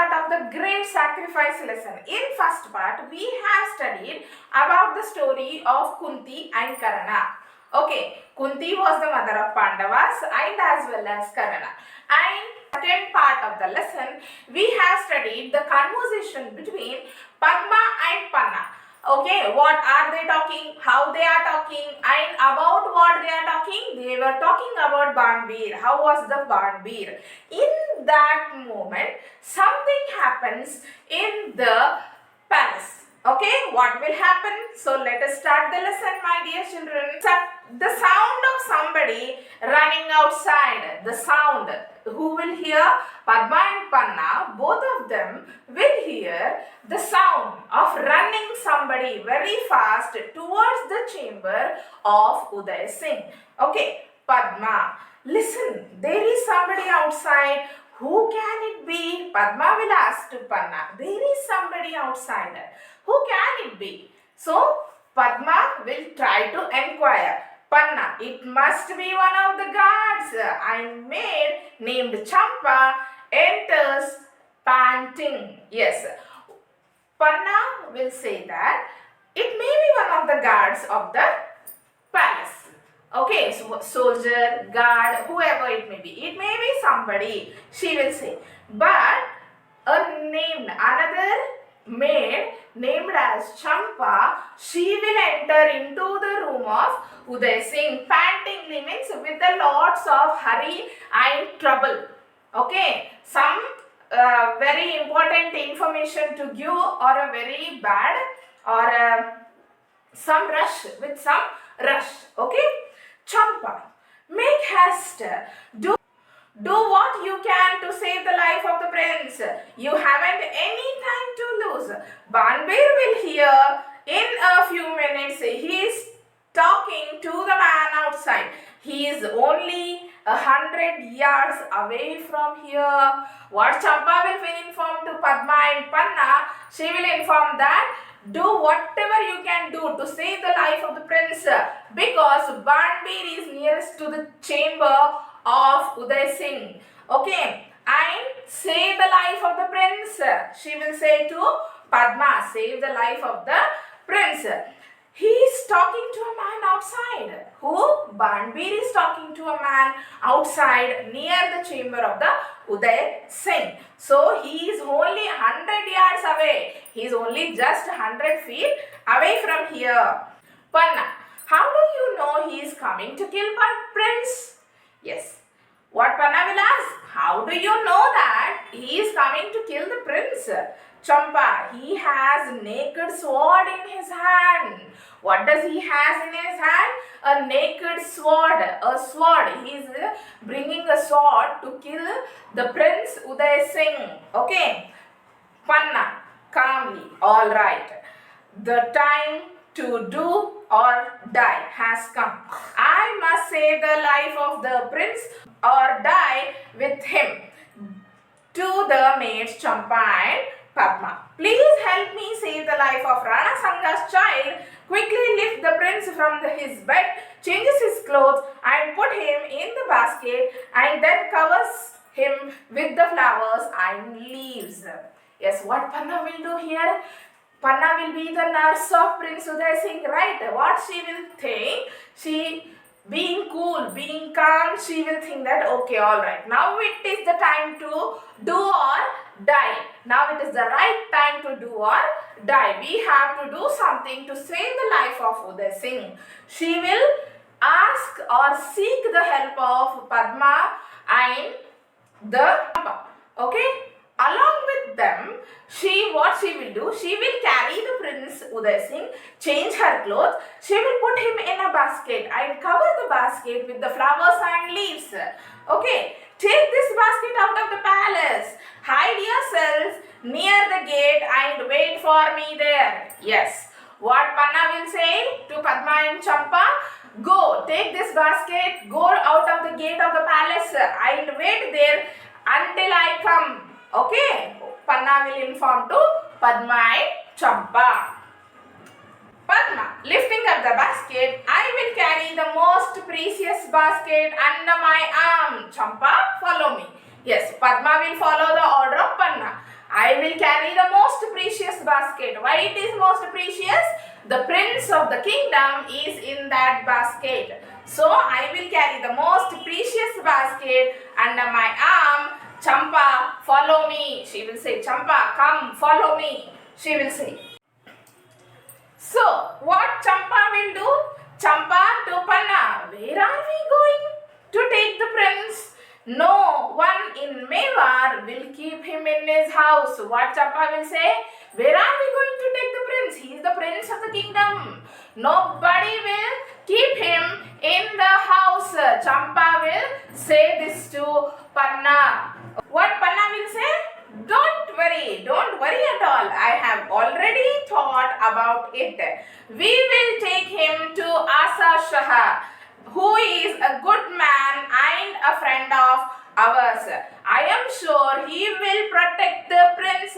part of the great sacrifice lesson. In first part, we have studied about the story of Kunti and Karna. Okay, Kunti was the mother of Pandavas and as well as Karna. And second part of the lesson, we have studied the conversation between Padma and Panna. Okay, what are they talking, how they are talking, and about what they are talking? They were talking about Banbir. How was the Banbir? In that moment, something happens in the palace. Okay, what will happen? So let us start the lesson, my dear children. The sound of somebody running outside, the sound. Who will hear? Padma and Panna, both of them will hear the sound of running somebody very fast towards the chamber of Uday Singh. Okay, Padma, listen, there is somebody outside. Who can it be? Padma will ask to Panna. There is somebody outside. Who can it be? So, Padma will try to enquire. Panna, it must be one of the guards. And maid named Champa enters panting. Yes, Panna will say that it may be one of the guards of the palace. Okay, so soldier, guard, whoever it may be. It may be somebody, she will say. But another maid named as Champa, she will enter into the room of Uday Singh. Pantingly means with a lots of hurry and trouble. Okay, some very important information to give, or a very bad, or some rush, with some rush. Okay, Champa, make haste. Do what you can to save the life of the prince. You haven't any time to lose. Banbir will hear in a few minutes. He is talking to the man outside. He is only 100 yards away from here. What Champa will inform to Padma and Panna, she will inform that do whatever you can do to save the life of the prince, because Banbir is nearest to the chamber of Uday Singh. Okay, and save the life of the prince. She will say to Padma, save the life of the prince. He is talking to a man outside. Who? Banbir is talking to a man outside near the chamber of the Uday Singh. So he is only 100 yards away. He is only just 100 feet away from here. Panna, how do you know he is coming to kill prince? Yes. What Panna will ask? How do you know that he is coming to kill the prince? Champa, he has naked sword in his hand. What does he has in his hand? A naked sword. A sword. He is bringing a sword to kill the prince Uday Singh. Okay. Panna, calmly. All right. The time to do or die has come. I must save the life of the prince or die with him. To the maids Champa and Padma, please help me save the life of Rana Sanga's child. Quickly lift the prince from his bed, changes his clothes and put him in the basket, and then covers him with the flowers and leaves. Yes, what Panna will do here? Panna will be the nurse of Prince Uday Singh, right? What she will think? She, being cool, being calm, she will think that okay, all right, now it is the time to do or die. Now it is the right time to do or die. We have to do something to save the life of Uday Singh. She will ask or seek the help of Padma and the Champa. Okay? Along with them, what she will do? She will carry the prince Uday Singh, change her clothes. She will put him in a basket and cover the basket with the flowers and leaves. Okay, take this basket out of the palace. Hide yourselves near the gate and wait for me there. Yes. What Panna will say to Padma and Champa? Go, take this basket, go out of the gate of the palace and wait there until I come. Okay, Panna will inform to Padma and Champa. Padma, lifting up the basket, I will carry the most precious basket under my arm. Champa, follow me. Yes, Padma will follow the order of Panna. I will carry the most precious basket. Why it is most precious? The prince of the kingdom is in that basket. So I will carry the most precious basket under my arm. Champa, follow me. She will say, Champa, come, follow me. She will say. So, what Champa will do? Champa to Panna, where are we going to take the prince? No one in Mewar will keep him in his house. What Champa will say? Where are we going to take the prince? He is the prince of the kingdom. Nobody will keep him in the house. Champa will say this to Panna. What Panna will say? Don't worry at all. I have already thought about it. We will take him to Asa Shah, who is a good man and a friend of ours. I am sure he will protect the prince.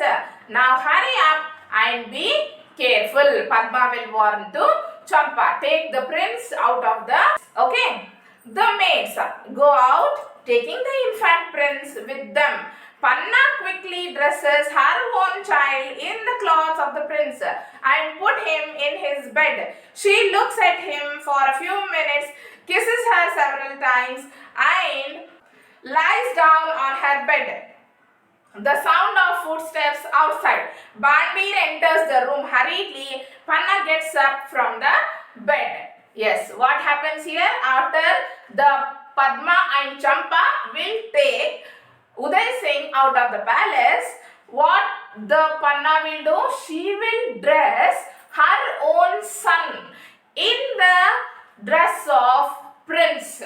Now hurry up and be careful. Padma will warn to Champa. Take the prince out of the... Okay. The maids go out taking the infant prince with them. Panna quickly dresses her own child in the clothes of the prince and put him in his bed. She looks at him for a few minutes, kisses her several times and lies down on her bed. The sound of footsteps outside. Banbir enters the room hurriedly. Panna gets up from the bed. Yes, what happens here? After the Padma and Champa will take Uday Singh out of the palace, what the Panna will do? She will dress her own son in the dress of prince.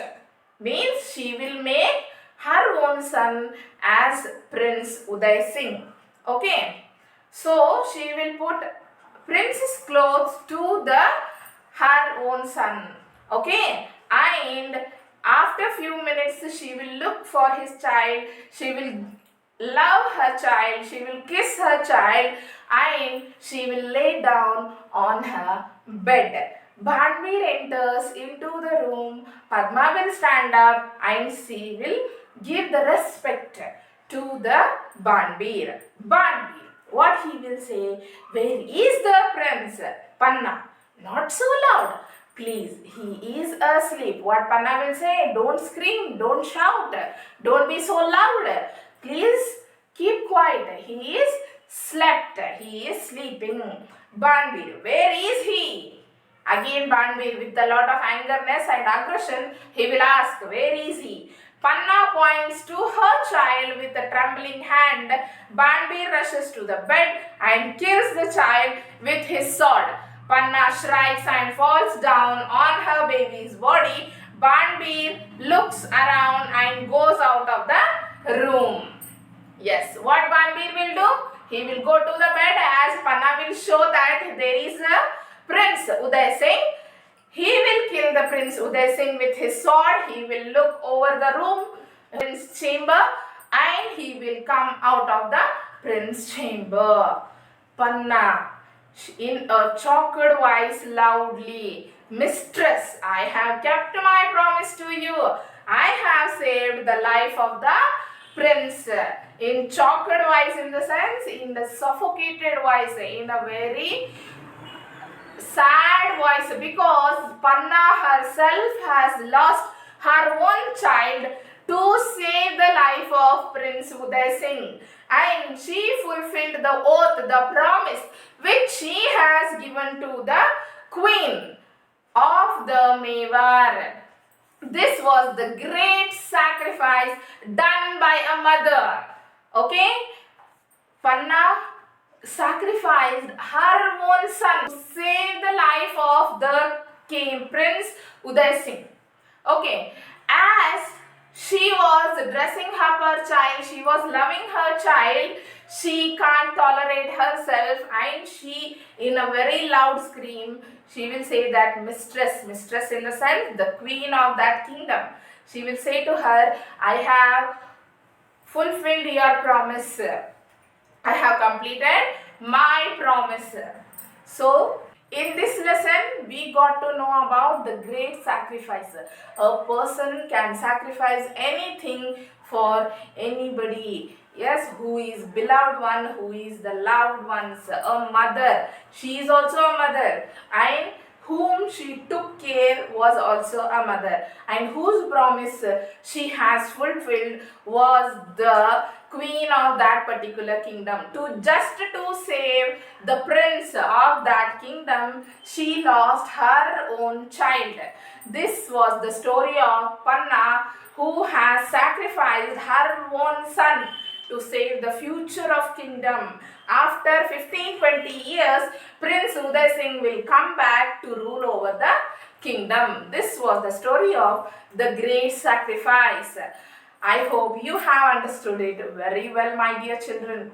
Means she will make her own son as Prince Uday Singh. Okay. So she will put prince's clothes to her own son. Okay. And after few minutes, she will look for his child. She will love her child. She will kiss her child and she will lay down on her bed. Banbir enters into the room. Padma will stand up and she will give the respect to the Banbir. Banbir, what he will say? Where is the prince? Panna, not so loud. Please, he is asleep. What Panna will say? Don't scream, don't shout, don't be so loud. Please keep quiet. He is slept. He is sleeping. Banbir, where is he? Again Banbir with a lot of angerness and aggression, he will ask, where is he? Panna points to her child with a trembling hand. Banbir rushes to the bed and kills the child with his sword. Panna shrieks and falls down on her baby's body. Banbir looks around and goes out of the room. Yes, what Banbir will do? He will go to the bed as Panna will show that there is a Prince Uday Singh. He will kill the Prince Uday Singh with his sword. He will look over the room, Prince chamber, and he will come out of the Prince chamber. Panna, in a choked voice, loudly, Mistress, I have kept my promise to you. I have saved the life of the prince. In choked voice, in the sense, in the suffocated voice, in a very sad voice, because Panna herself has lost her own child to save the life of Prince Uday Singh, and she fulfilled the oath, the promise which she has given to the queen of the Mewar. This was the great sacrifice done by a mother. Okay, Panna sacrificed her own son to save the life of the king, Prince Uday Singh. Okay, as she was dressing up her child, she was loving her child, she can't tolerate herself, and she, in a very loud scream, she will say that mistress in the sense, the queen of that kingdom. She will say to her, I have fulfilled your promise. I have completed my promise. So, in this lesson, we got to know about the great sacrifice. A person can sacrifice anything for anybody. Yes, who is beloved one, who is the loved ones, a mother. She is also a mother, and whom she took care was also a mother, and whose promise she has fulfilled was the queen of that particular kingdom. To save the prince of that kingdom, she lost her own child. This was the story of Panna, who has sacrificed her own son to save the future of kingdom. After 15-20 years, Prince Uday Singh will come back to rule over the kingdom. This was the story of the great sacrifice. I hope you have understood it very well, my dear children.